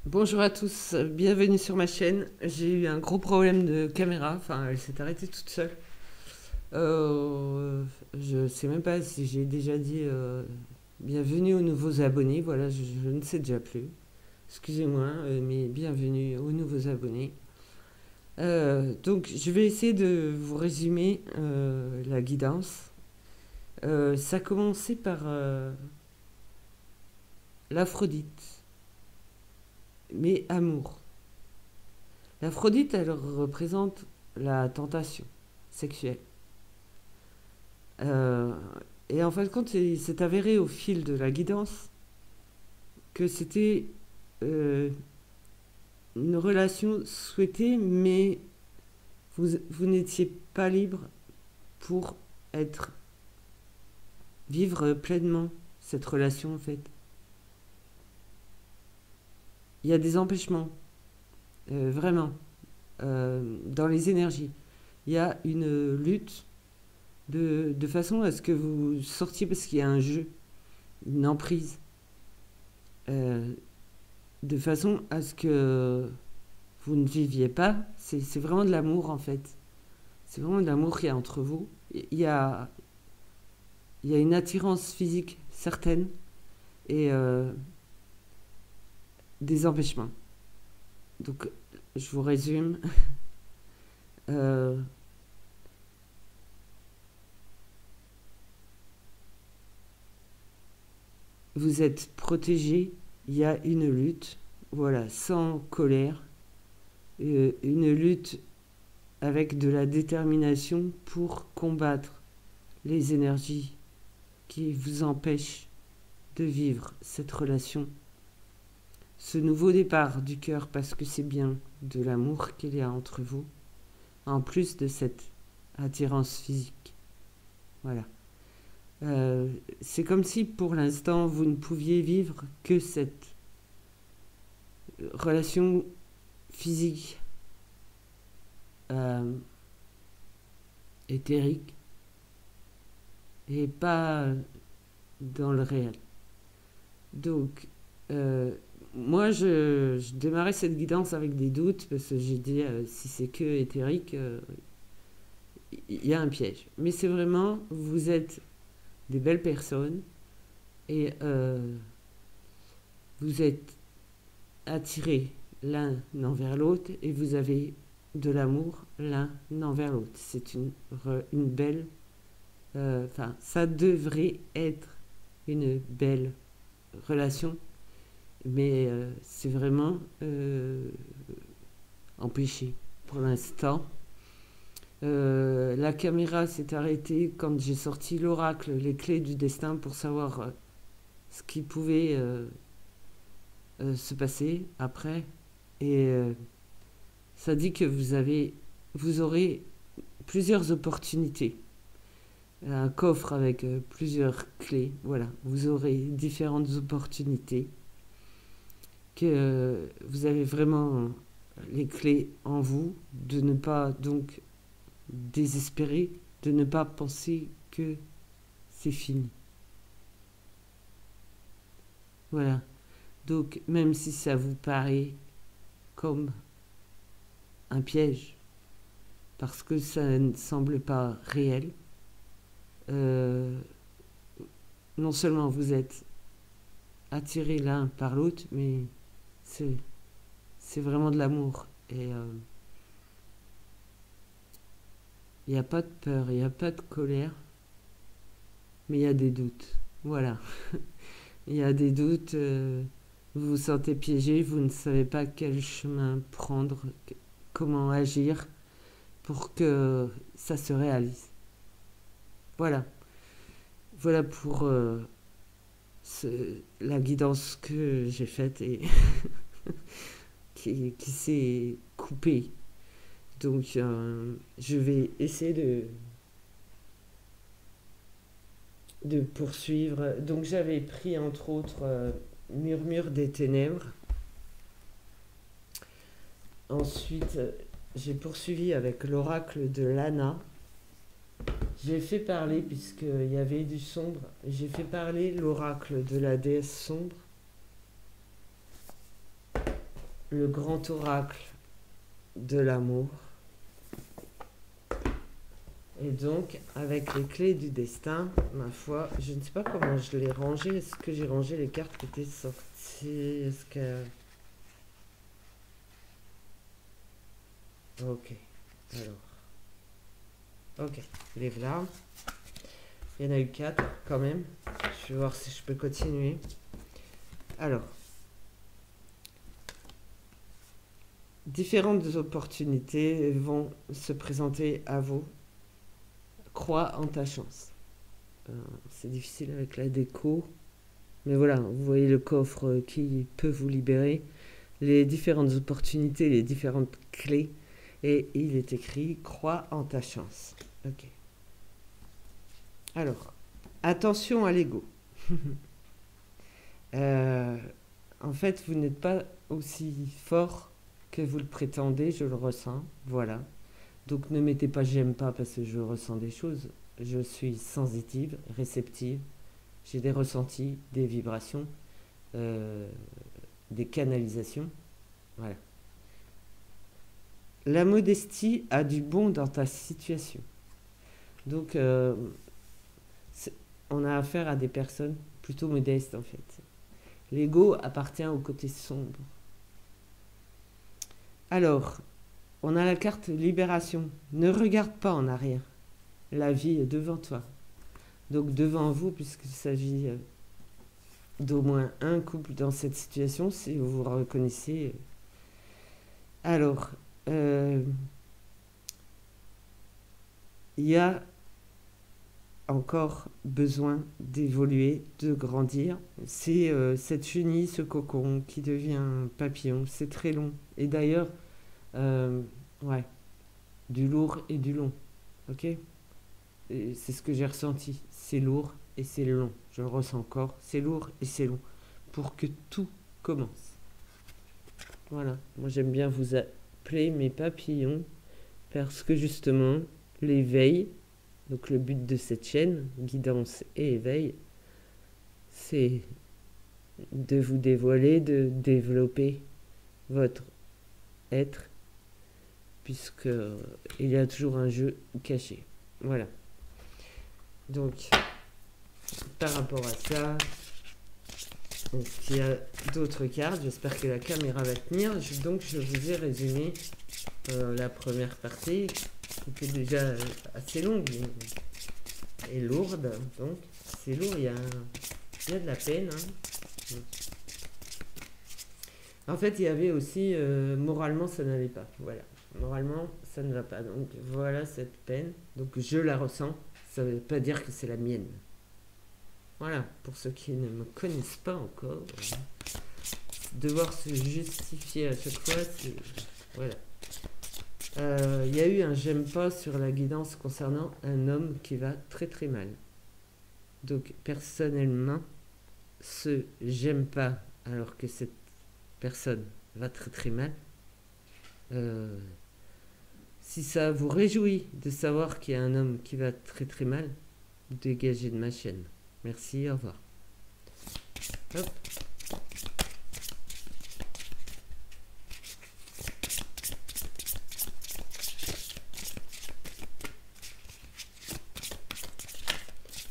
Bonjour à tous, bienvenue sur ma chaîne. J'ai eu un gros problème de caméra, enfin elle s'est arrêtée toute seule. Je sais même pas si j'ai déjà dit bienvenue aux nouveaux abonnés, voilà, je ne sais déjà plus. Excusez-moi, mais bienvenue aux nouveaux abonnés. Donc je vais essayer de vous résumer la guidance. Ça a commencé par l'Aphrodite, mais amour. L'Aphrodite, elle représente la tentation sexuelle. Euh, et en fin de compte, il s'est avéré au fil de la guidance que c'était euh, une relation souhaitée, mais vous n'étiez pas libre pour être, vivre pleinement cette relation en fait. Il y a des empêchements, vraiment, dans les énergies. Il y a une lutte de façon à ce que vous sortiez parce qu'il y a un jeu, une emprise, euh, de façon à ce que vous ne viviez pas. C'est vraiment de l'amour en fait. C'est vraiment de l'amour qu'il y a entre vous. Il y a une attirance physique certaine et des empêchements. Donc je vous résume. Euh, vous êtes protégé, il y a une lutte, voilà, sans colère, une lutte avec de la détermination pour combattre les énergies qui vous empêchent de vivre cette relation, ce nouveau départ du cœur, parce que c'est bien de l'amour qu'il y a entre vous, en plus de cette attirance physique. Voilà. C'est comme si pour l'instant vous ne pouviez vivre que cette relation physique euh, éthérique et pas dans le réel. Donc, moi, je démarrais cette guidance avec des doutes parce que j'ai dit si c'est que éthérique, il y a un piège. Mais c'est vraiment, vous êtes des belles personnes et vous êtes attirés l'un envers l'autre et vous avez de l'amour l'un envers l'autre. C'est une belle. Enfin, ça devrait être une belle relation, mais c'est vraiment empêché pour l'instant. La caméra s'est arrêtée quand j'ai sorti l'oracle, les clés du destin, pour savoir ce qui pouvait se passer après. Et ça dit que vous aurez plusieurs opportunités. Un coffre avec plusieurs clés. Voilà, vous aurez différentes opportunités. Que vous avez vraiment les clés en vous, de ne pas donc désespérer, de ne pas penser que c'est fini. Voilà. Donc, même si ça vous paraît comme un piège, parce que ça ne semble pas réel, euh, non seulement vous êtes attirés l'un par l'autre, mais c'est, c'est vraiment de l'amour. Et il n'y a pas de peur, il n'y a pas de colère, mais il y a des doutes. Voilà. Il y a des doutes, vous vous sentez piégé, vous ne savez pas quel chemin prendre, comment agir pour que ça se réalise. Voilà. Voilà pour la guidance que j'ai faite et qui s'est coupée. Donc, je vais essayer de poursuivre. Donc, j'avais pris entre autres Murmure des ténèbres. Ensuite, j'ai poursuivi avec l'oracle de Lana. J'ai fait parler, puisqu'il y avait du sombre, j'ai fait parler l'oracle de la déesse sombre. le grand oracle de l'amour. Et donc, avec les clés du destin, ma foi, je ne sais pas comment je l'ai rangé. Est-ce que j'ai rangé les cartes qui étaient sorties? Est-ce que... Ok. Alors. Ok. Les voilà. Il y en a eu 4 quand même. Je vais voir si je peux continuer. Alors. Différentes opportunités vont se présenter à vous. Crois en ta chance. C'est difficile avec la déco. Mais voilà, vous voyez le coffre qui peut vous libérer. Les différentes opportunités, les différentes clés. Et il est écrit « Crois en ta chance ». Ok. Alors, attention à l'ego. En fait, vous n'êtes pas aussi fort que vous le prétendez, je le ressens. Voilà. Donc ne mettez pas « j'aime pas » parce que je ressens des choses. Je suis sensitive, réceptive. J'ai des ressentis, des vibrations, des canalisations. Voilà. La modestie a du bon dans ta situation. Donc, on a affaire à des personnes plutôt modestes, en fait. L'ego appartient au côté sombre. Alors, on a la carte libération. Ne regarde pas en arrière. La vie est devant toi. Donc, devant vous, puisqu'il s'agit d'au moins un couple dans cette situation, si vous vous reconnaissez. Alors, il y a encore besoin d'évoluer, de grandir. C'est cette chenille, ce cocon qui devient papillon. C'est très long. Et d'ailleurs, ouais, du lourd et du long. Ok ? Et c'est ce que j'ai ressenti. C'est lourd et c'est long. Je le ressens encore. C'est lourd et c'est long. Pour que tout commence. Voilà. Moi, j'aime bien vous appeler mes papillons parce que justement, l'éveil, donc le but de cette chaîne, guidance et éveil, c'est de vous dévoiler, de développer votre être, puisque il y a toujours un jeu caché. Voilà. Donc, par rapport à ça, est-ce qu'il y a d'autres cartes? J'espère que la caméra va tenir. Donc, je vous ai résumé la première partie, qui était déjà assez longue et lourde. Donc, c'est lourd, il y a de la peine. Hein. En fait, il y avait aussi moralement, ça n'allait pas. Voilà. Moralement, ça ne va pas. Donc, voilà cette peine. Donc, je la ressens. Ça ne veut pas dire que c'est la mienne. Voilà. Pour ceux qui ne me connaissent pas encore, devoir se justifier à chaque fois, c'est... Voilà. Il y a eu un j'aime pas sur la guidance concernant un homme qui va très très mal. Donc, personnellement, ce j'aime pas alors que cette personne va très très mal, si ça vous réjouit de savoir qu'il y a un homme qui va très très mal, dégagez de ma chaîne. Merci, au revoir. Hop.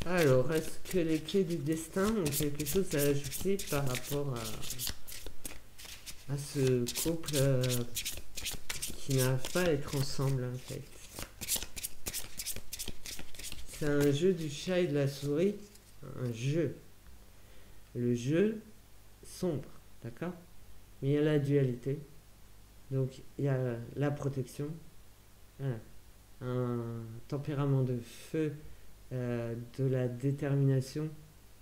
Alors, est-ce que les clés du destin ont quelque chose à ajouter par rapport à ce couple qui n'arrive pas à être ensemble, en fait? C'est un jeu du chat et de la souris. Un jeu. Le jeu sombre, d'accord? Mais il y a la dualité. Donc, il y a la protection. Voilà. Un tempérament de feu, de la détermination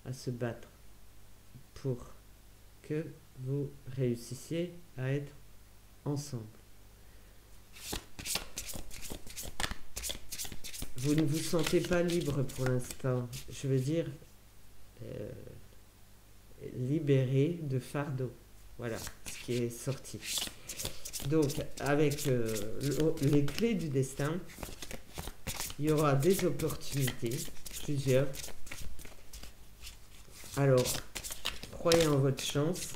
à se battre pour que vous réussissiez à être ensemble. Vous ne vous sentez pas libre pour l'instant. Je veux dire, libéré de fardeau. Voilà ce qui est sorti. Donc, avec les clés du destin, il y aura des opportunités, plusieurs. Alors, croyez en votre chance.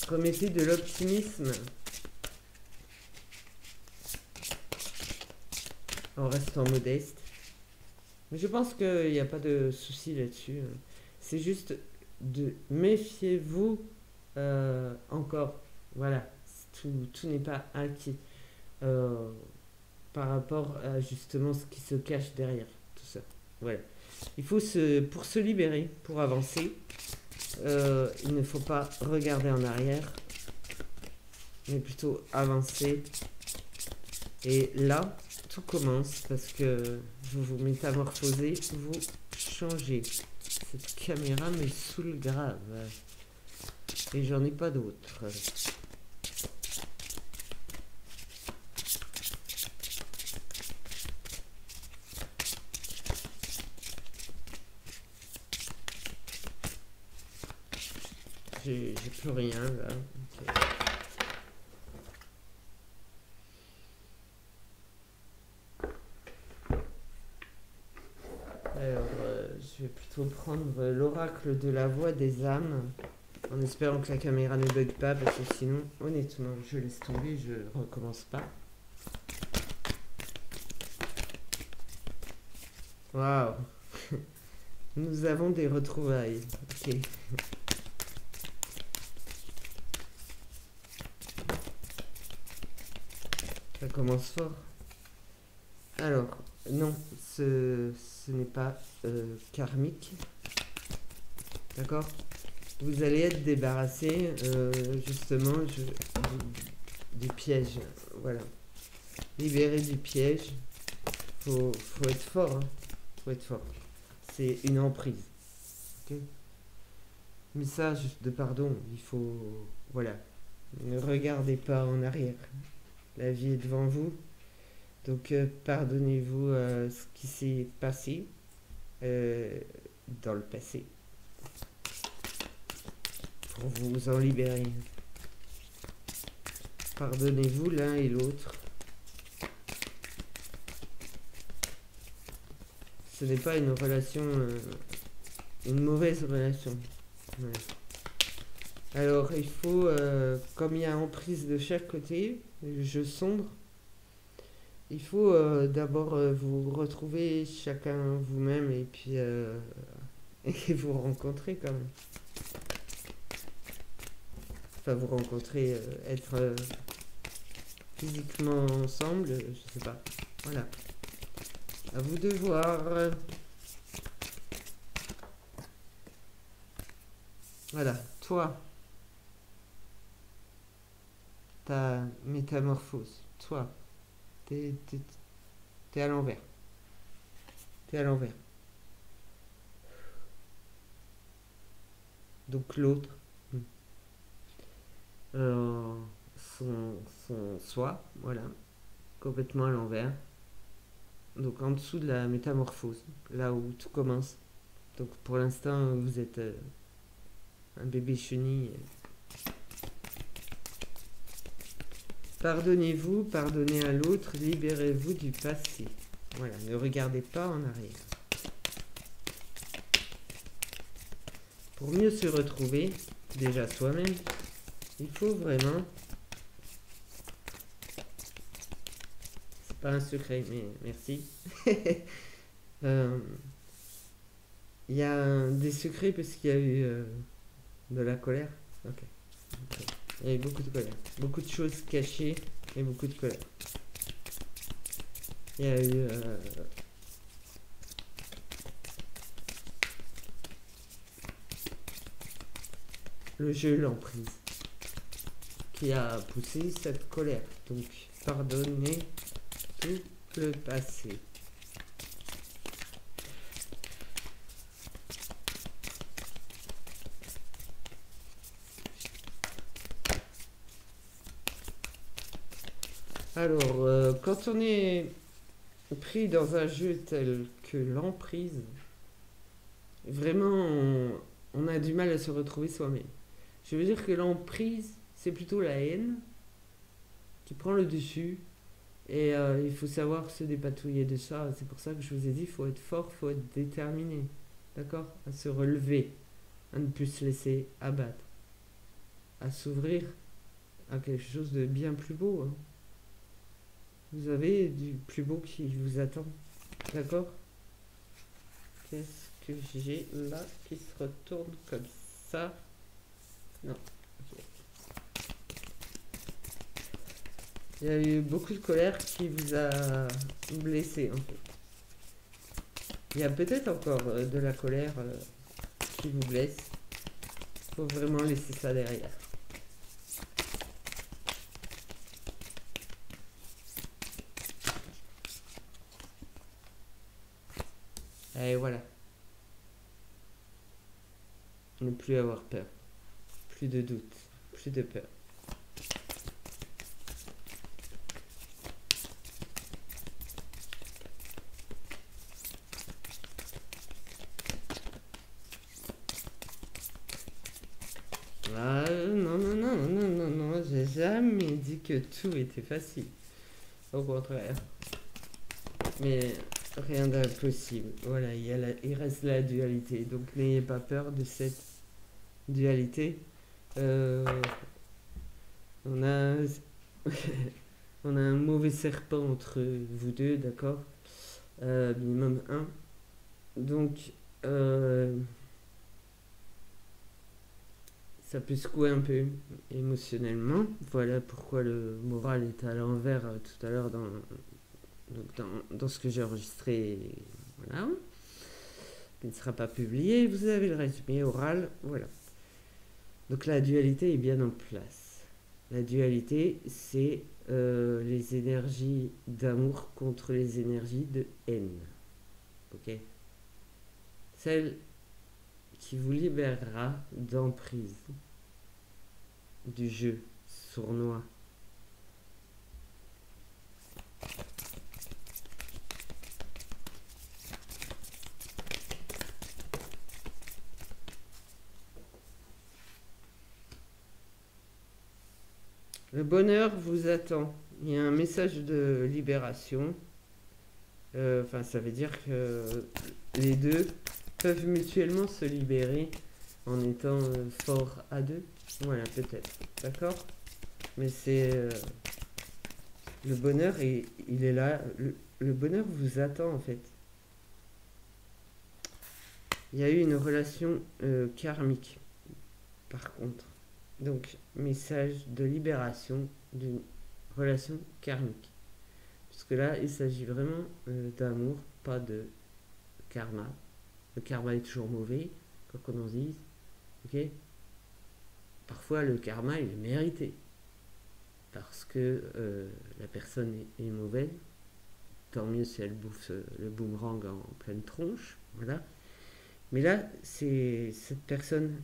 Remettez de l'optimisme en restant modeste. Mais je pense qu'il n'y a pas de souci là-dessus. C'est juste de méfiez-vous encore. Voilà, tout n'est pas acquis par rapport à justement ce qui se cache derrière tout ça. Voilà. Il faut pour se libérer, pour avancer, il ne faut pas regarder en arrière, mais plutôt avancer. Et là, tout commence parce que vous vous métamorphosez, vous changez. Cette caméra me saoule grave. Et j'en ai pas d'autres. J'ai plus rien là. Okay. Alors, je vais plutôt prendre l'oracle de la voix des âmes, en espérant que la caméra ne bug pas, parce que sinon, honnêtement, je laisse tomber, je recommence pas. Waouh. Nous avons des retrouvailles. Ok. Ça commence fort. Alors, non, ce n'est pas karmique. D'accord? Vous allez être débarrassé justement du piège. Voilà. Libéré du piège. Faut être fort. Hein. Faut être fort. C'est une emprise. Okay? Message de pardon. Il faut... Voilà. Ne regardez pas en arrière. La vie est devant vous. Donc pardonnez-vous ce qui s'est passé dans le passé. Pour vous en libérer. Pardonnez-vous l'un et l'autre. Ce n'est pas une relation, une mauvaise relation. Ouais. Alors il faut, comme il y a emprise de chaque côté, je sombre, il faut d'abord vous retrouver chacun vous-même et puis et vous rencontrer quand même. Enfin vous rencontrer, être physiquement ensemble, je sais pas. Voilà. À vous de voir. Voilà, toi. Ta métamorphose. Toi. T'es à l'envers. T'es à l'envers. Donc l'autre. Son soi, voilà. Complètement à l'envers. Donc en dessous de la métamorphose, là où tout commence. Donc pour l'instant, vous êtes un bébé chenille. Pardonnez-vous, pardonnez à l'autre, libérez-vous du passé. Voilà, ne regardez pas en arrière. Pour mieux se retrouver, déjà soi-même, il faut vraiment... C'est pas un secret, mais merci. Il y a des secrets parce qu'il y a eu de la colère. Ok. Il y a eu beaucoup de colère. Beaucoup de choses cachées et beaucoup de colère. Il y a eu... le jeu, l'emprise, qui a poussé cette colère. Donc, pardonnez tout le passé. Alors, quand on est pris dans un jeu tel que l'emprise, vraiment, on a du mal à se retrouver soi-même. Je veux dire que l'emprise, c'est plutôt la haine qui prend le dessus. Et il faut savoir se dépatouiller de ça. C'est pour ça que je vous ai dit, il faut être fort, il faut être déterminé. D'accord? À se relever, à ne plus se laisser abattre. à s'ouvrir à quelque chose de bien plus beau, hein. Vous avez du plus beau qui vous attend. D'accord? Qu'est-ce que j'ai là qui se retourne comme ça? Non. Ok. Il y a eu beaucoup de colère qui vous a blessé en fait. Il y a peut-être encore de la colère qui vous blesse. Il faut vraiment laisser ça derrière. Et voilà. Ne plus avoir peur. Plus de doute. Plus de peur. Ah, non, non, non, non, non, non, j'ai jamais dit que tout était facile. Au contraire. Mais rien d'impossible. Voilà, il reste la dualité. Donc n'ayez pas peur de cette dualité. Euh, on a, on a un mauvais serpent entre vous deux, d'accord? Minimum un. Donc, ça peut secouer un peu émotionnellement. Voilà pourquoi le moral est à l'envers tout à l'heure dans ce que j'ai enregistré. Voilà. Qui ne sera pas publié. Vous avez le résumé oral. Voilà. Donc la dualité est bien en place. La dualité, c'est les énergies d'amour contre les énergies de haine. Ok? Celle qui vous libérera d'emprise, du jeu sournois. Le bonheur vous attend. Il y a un message de libération. Enfin, ça veut dire que les deux peuvent mutuellement se libérer en étant forts à deux. Voilà, peut-être. D'accord? Mais c'est le bonheur, il est là. Le bonheur vous attend en fait. Il y a eu une relation karmique, par contre. Donc, message de libération d'une relation karmique. Parce que là, il s'agit vraiment d'amour, pas de karma. Le karma est toujours mauvais, quoi qu'on en dise. Ok? Parfois, le karma, il est mérité. Parce que la personne est mauvaise. Tant mieux si elle bouffe le boomerang en pleine tronche. Voilà. Mais là, cette personne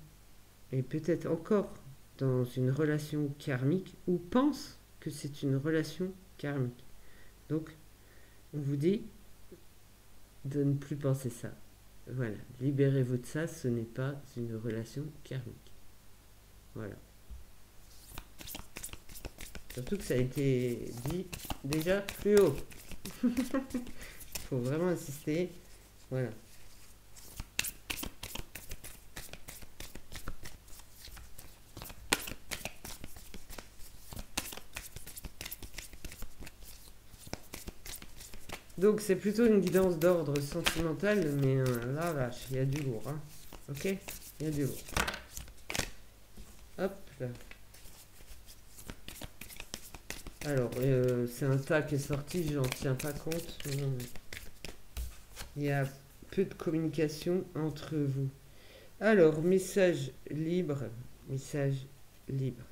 est peut-être encore dans une relation karmique ou pense que c'est une relation karmique. Donc, on vous dit de ne plus penser ça. Voilà, libérez-vous de ça, ce n'est pas une relation karmique. Voilà. Surtout que ça a été dit déjà plus haut. Il faut vraiment insister. Voilà. Donc c'est plutôt une guidance d'ordre sentimental, mais là, vache, il y a du lourd. Hein. Ok? Il y a du lourd. Hop là. Alors, c'est un tas qui est sorti, j'en tiens pas compte. Il y a peu de communication entre vous. Alors, message libre. Message libre.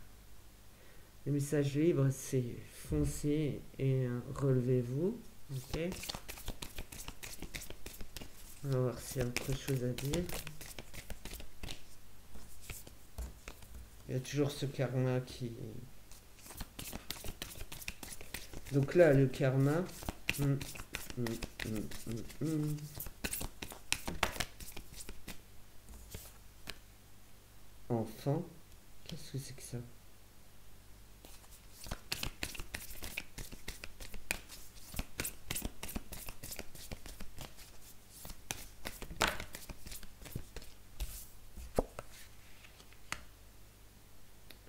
Le message libre, c'est foncez et relevez-vous. Ok. On va voir s'il y a autre chose à dire. Il y a toujours ce karma qui... Donc là, le karma... Enfant. Qu'est-ce que c'est que ça?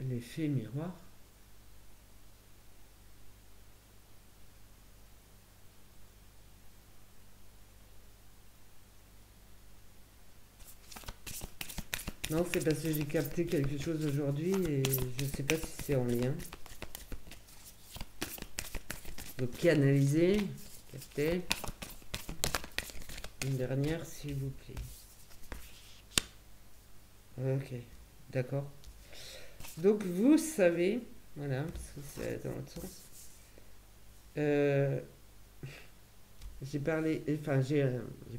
L'effet miroir. Non, c'est parce que j'ai capté quelque chose aujourd'hui et je sais pas si c'est en lien. Donc canaliser, capter. Une dernière, s'il vous plaît. Ok, d'accord. Donc vous savez, voilà, parce que c'est dans l'autre sens. Euh, j'ai parlé, enfin j'ai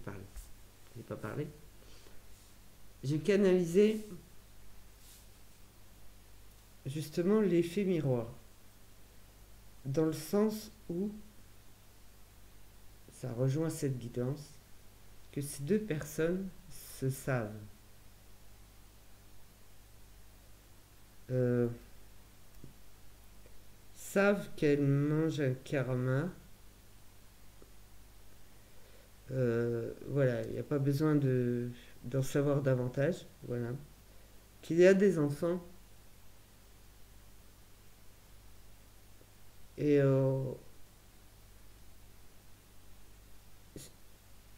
parlé, j'ai pas parlé. J'ai canalisé justement l'effet miroir, dans le sens où ça rejoint cette guidance, que ces deux personnes se savent. Euh, savent qu'elles mangent un karma. Voilà, il n'y a pas besoin d'en savoir davantage. Voilà. Qu'il y a des enfants et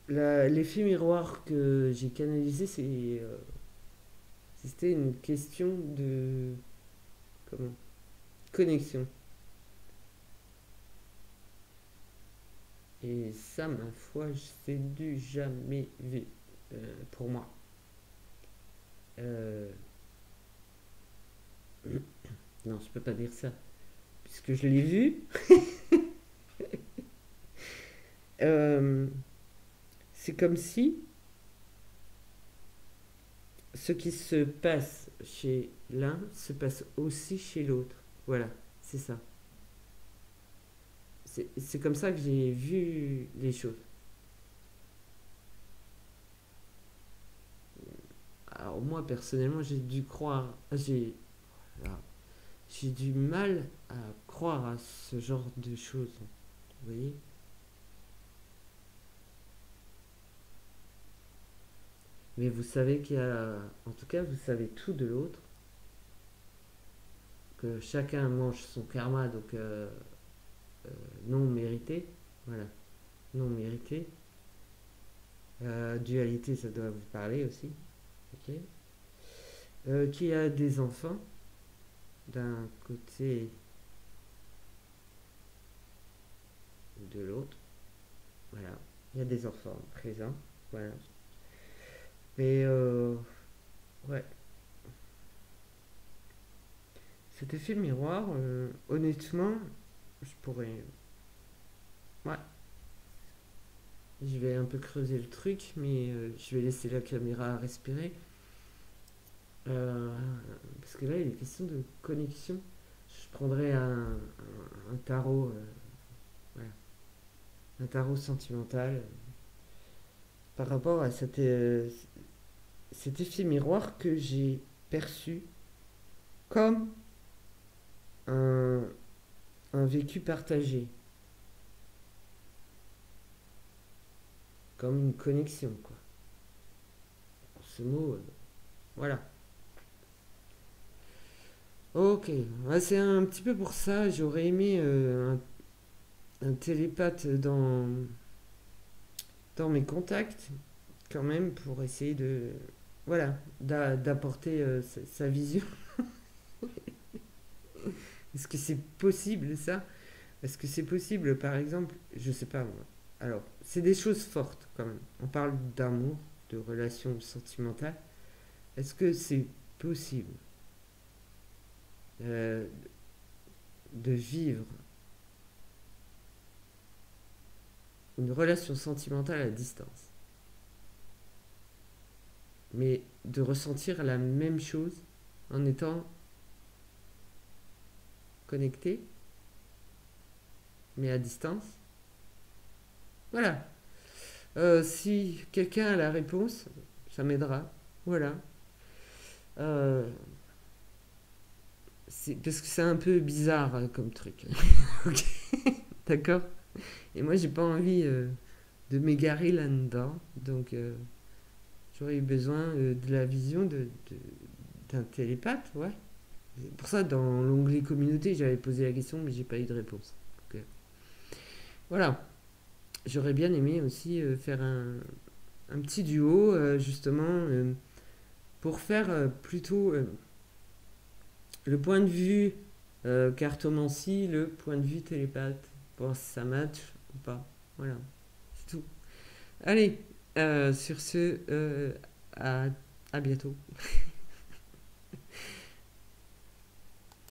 l'effet miroir que j'ai canalisé, c'était une question de comment connexion. Et ça, ma foi, c'est du jamais vu pour moi. Euh, non, je peux pas dire ça, puisque je l'ai vu. Euh, c'est comme si ce qui se passe chez l'un se passe aussi chez l'autre. Voilà, c'est ça. C'est comme ça que j'ai vu les choses. Alors moi, personnellement, j'ai dû croire... J'ai du mal à croire à ce genre de choses. Vous voyez. Mais vous savez qu'il y a... En tout cas, vous savez tout de l'autre. Que chacun mange son karma, donc non mérité. Voilà, non mérité. Dualité, ça doit vous parler aussi. Ok. Qui a des enfants d'un côté ou de l'autre. Voilà. Il y a des enfants présents. Voilà. Mais ouais. Cet effet miroir, honnêtement, je pourrais. Ouais. Je vais un peu creuser le truc, mais je vais laisser la caméra respirer. Euh, parce que là, il est question de connexion. Je prendrais un tarot, voilà, un tarot sentimental par rapport à cet effet miroir que j'ai perçu comme un, un vécu partagé, comme une connexion, quoi. Ce mot, voilà. Ok, ouais, c'est un petit peu pour ça. J'aurais aimé un télépathe dans mes contacts, quand même, pour essayer de, voilà, d'apporter sa vision. Est-ce que c'est possible ça? Est-ce que c'est possible, par exemple, je sais pas moi. Alors, c'est des choses fortes quand même. On parle d'amour, de relations sentimentales. Est-ce que c'est possible euh, de vivre une relation sentimentale à distance, mais de ressentir la même chose en étant connecté, mais à distance? Voilà. Si quelqu'un a la réponse, ça m'aidera. Voilà. Euh, parce que c'est un peu bizarre comme truc. Ok. D'accord. Et moi, j'ai pas envie de m'égarer là-dedans. Donc, j'aurais eu besoin de la vision d'un télépathe, ouais. C'est pour ça, dans l'onglet communauté, j'avais posé la question, mais j'ai pas eu de réponse. Donc, voilà. J'aurais bien aimé aussi faire un petit duo, justement, pour faire plutôt le point de vue cartomancie, le point de vue télépathe. Pour voir si ça match ou pas. Voilà, c'est tout. Allez, sur ce, à, à bientôt.